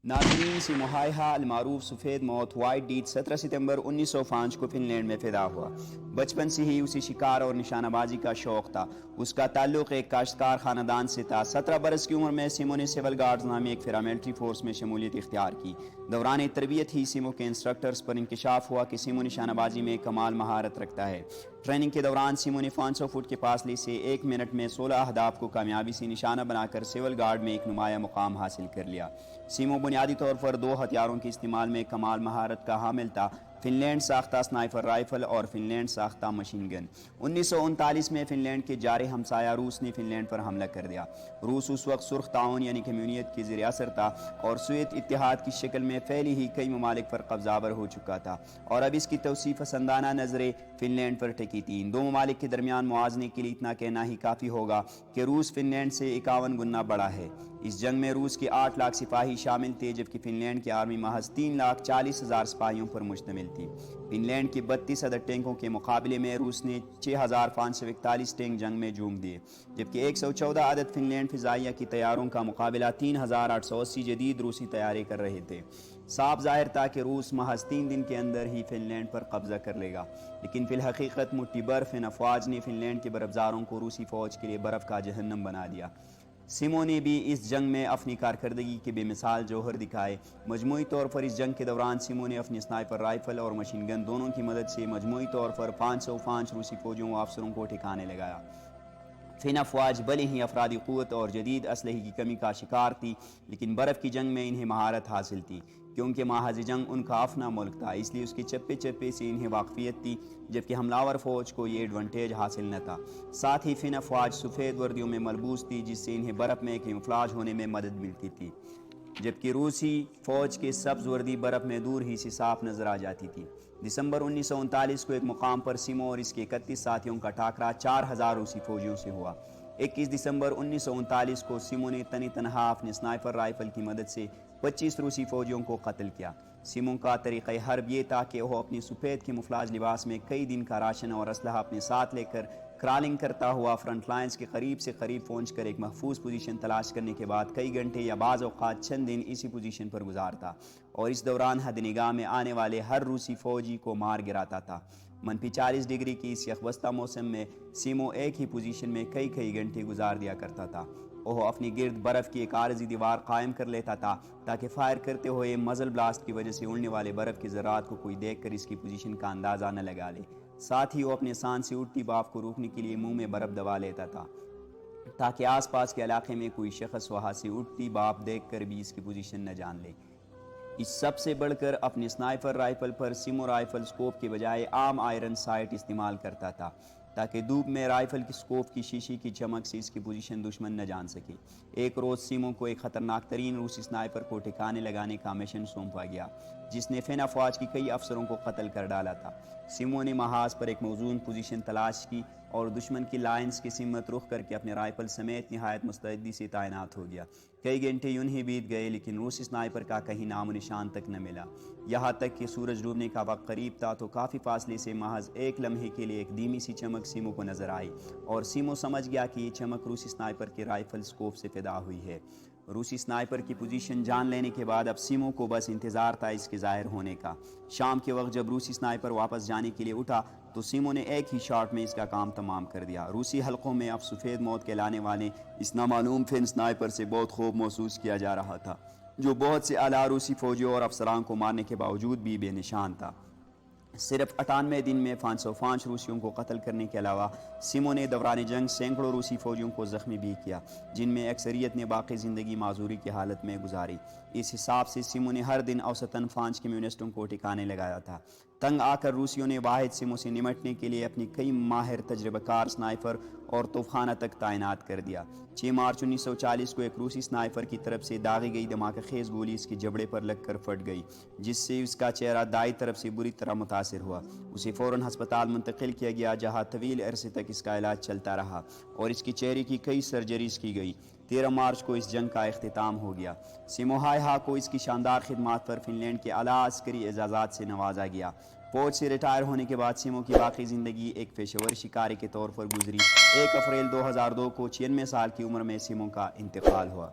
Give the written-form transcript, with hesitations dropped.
नाजरीन सिमोहाइहा अलमारूफ सफ़ेद मौत वाइट डीड 17 सितंबर 1905 को फिनलैंड में पैदा हुआ। बचपन से ही उसे शिकार और निशानाबाजी का शौक था। उसका ताल्लुक़ एक काश्तकार ख़ानदान से था। 17 बरस की उम्र में सिमो ने सिविल गार्ड्स नामी एक पैरामिलिट्री फोर्स में शमूलियत इख्तियार की। दौरान तरबियत ही सिमो के इंस्ट्रक्टर्स पर इंकशाफ हुआ कि सिमो निशानाबाजी में कमाल महारत रखता है। ट्रेनिंग के दौरान सिमो ने 500 फुट के फासले से 1 मिनट में 16 अहदाफ को कामयाबी से निशाना बनाकर सिविल गार्ड में एक नुमाया मुकाम हासिल कर लिया। सिमो बुनियादी तौर पर 2 हथियारों के इस्तेमाल में कमाल महारत का हामिल था, फिनलैंड साख्ता स्नाइपर राइफल और फिनलैंड साख्ता मशीन गन। 1939 में फिनलैंड के जारे हमसाया रूस ने फिनलैंड पर हमला कर दिया। रूस उस वक्त सुर्ख ताउन यानी कम्यूनियत के ज़ेर असर था और सोवियत इत्तेहाद की शक्ल में फैली ही कई ममालिक पर कब्जावर हो चुका था और अब इसकी तौसीफ पसंदाना नज़रें फिनलैंड पर टिकी थी। इन 2 ममालिक के दरमियान मुआवजे के लिए इतना कहना ही काफ़ी होगा कि रूस फिनलैंड से 51 गुना बड़ा है। इस जंग में रूस के 8 लाख सिपाही शामिल थे, जबकि फिनलैंड की आर्मी महज 3,40,000 सिपाहियों पर मुश्तमिल थी। फिनलैंड के 32 अदद टैंकों के मुकाबले में रूस ने 6,541 टैंक जंग में झोंक दिए, जबकि 114 अदद फिनलैंड फिजाइया की तैयारों का मुकाबला 3,880 जदीद रूसी तैयारी कर रहे थे। साफ जाहिर था कि रूस महज 3 दिन के अंदर ही फिनलैंड पर कब्जा कर लेगा, लेकिन फिल हकीकत मुट्ठी बर्फ इन अफवाज ने फिनलैंड के बर्फजारों को रूसी फौज के लिए बर्फ का जहन्नम बना दिया। सिमो ने भी इस जंग में अपनी कारकर्दगी के बेमिसाल जौहर दिखाए। मजमूई तौर पर इस जंग के दौरान सिमो ने अपनी स्नाइपर राइफल और मशीन गन दोनों की मदद से मजमूई तौर पर 505 रूसी फौजियों व अफसरों को ठिकाने लगाया। फिन अफवाज भले ही अफरादी क़ुव्वत और जदीद असलहे की कमी का शिकार थी, लेकिन बर्फ़ की जंग में इन्हें महारत हासिल थी, क्योंकि महाज जंग उनका अपना मुल्क था, इसलिए उसके चप्पे चप्पे से इन्हें वाकफियत थी, जबकि हमलावर फ़ौज को ये एडवांटेज हासिल न था। साथ ही फिन अफवाज सफ़ेद वर्दियों में मलबूस थी, जिससे इन्हें बर्फ़ में कैमोफ्लेज होने में मदद मिलती थी, जबकि रूसी फ़ौज के सब्ज़ वर्दी बर्फ़ में दूर ही से साफ नज़र आ जाती थी। दिसंबर 1939 को एक मुकाम पर सिमो और इसके 31 साथियों का टाकरा 4,000 रूसी फौजियों से हुआ। 21 दिसंबर 1939 को सिमो ने तनी तनहा अपने स्नाइपर राइफल की मदद से 25 रूसी फौजियों को कत्ल किया। सिमो का तरीक़ा हर्ब ये था कि वह अपनी सफ़ेद कैमोफ्लेज लिबास में कई दिन का राशन और असलहा अपने साथ लेकर क्रॉलिंग करता हुआ फ्रंट लाइन्स के करीब से करीब पहुंचकर एक महफूज पोजीशन तलाश करने के बाद कई घंटे या बाज़ औक़ात चंद दिन इसी पोजीशन पर गुजारता और इस दौरान हद निगाह में आने वाले हर रूसी फौजी को मार गिराता था। मनफी 40 डिग्री की इस यखबस्ता मौसम में सिमो एक ही पोजीशन में कई घंटे गुजार दिया करता था। वह अपनी गिर्द बर्फ़ की एक आरज़ी दीवार कायम कर लेता था ताकि फायर करते हुए मज़ल ब्लास्ट की वजह से उड़ने वाले बर्फ़ की ज़रात को कोई देख कर इसकी पोजीशन का अंदाज़ा न लगा ले। साथ ही वो अपने सांस से उठती भाप को रोकने के लिए मुंह में बर्फ़ दबा लेता था ताकि आसपास के इलाके में कोई शख्स वहाँ से उठती भाप देख कर भी इसकी पोजीशन न जान ले। इस सब से बढ़कर अपने स्नाइपर राइफल पर सिमो राइफल स्कोप के बजाय आम आयरन साइट इस्तेमाल करता था ताकि धूप में राइफल की स्कोप की शीशी की चमक से इसकी पोजीशन दुश्मन न जान सके। एक रोज़ सिमो को एक ख़तरनाक तरीन रूसी स्नाइपर को ठिकाने लगाने का मिशन सौंपा गया, जिसने फिन अफवाज की कई अफसरों को कत्ल कर डाला था। सिमो ने महाज पर एक मौजूद पोजीशन तलाश की और दुश्मन की लाइन्स की सिमत रुख करके अपने राइफल समेत निहायत मुस्तैदी से तैनात हो गया। कई घंटे यूं ही बीत गए, लेकिन रूसी स्नाइपर का कहीं नामो निशान तक न मिला। यहाँ तक कि सूरज डूबने का वक्त करीब था तो काफ़ी फासले से महज एक लम्हे के लिए एक धीमी सी चमक सिमो को नजर आई और सिमो समझ गया कि ये चमक रूसी स्नाइपर के राइफल स्कोप से पैदा हुई है। रूसी स्नाइपर की पोजीशन जान लेने के बाद अब सिमो को बस इंतज़ार था इसके ज़ाहिर होने का। शाम के वक्त जब रूसी स्नाइपर वापस जाने के लिए उठा तो सिमो ने एक ही शॉट में इसका काम तमाम कर दिया। रूसी हलकों में अब सफ़ेद मौत कहलाने वाले इस नामालूम फिन स्नाइपर से बहुत खौफ महसूस किया जा रहा था, जो बहुत से आला रूसी फौजियों और अफसरान को मारने के बावजूद भी बेनिशान था। सिर्फ 98 दिन में 505 रूसियों को कत्ल करने के अलावा सिमो ने दौरान जंग सैकड़ों रूसी फौजियों को ज़ख्मी भी किया, जिनमें अक्सरियत ने बाकी ज़िंदगी माजूरी की हालत में गुजारी। इस हिसाब से सिमो ने हर दिन औसतन 5 कम्यूनिस्टों को ठिकाने लगाया था। तंग आकर रूसियों ने वाहिद सिमो से निमटने के लिए अपनी कई माहिर तजर्बाकार स्नाइपर और तोफखाना तक तैनात कर दिया। 6 मार्च 1940 को एक रूसी स्नाइपर की तरफ से दागी गई धमाका खेज गोली इसके जबड़े पर लगकर फट गई, जिससे उसका चेहरा दाई तरफ से बुरी तरह मुतासिर हुआ। उसे फ़ौरन हस्पताल मुंतकिल किया गया, जहां तवील अरसे तक इसका इलाज चलता रहा और इसकी चेहरे की कई सर्जरीज की गई। 13 मार्च को इस जंग का इख्तिताम हो गया। सिमोहाइहा को इसकी शानदार खिदमात पर फिनलैंड के आला अस्करी एजाज़ात से नवाजा गया। फौज से रिटायर होने के बाद सिमो की बाकी ज़िंदगी एक पेशेवर शिकारी के तौर पर गुजरी। 1 अप्रैल 2002 को 96 साल की उम्र में सिमो का इंतकाल हुआ।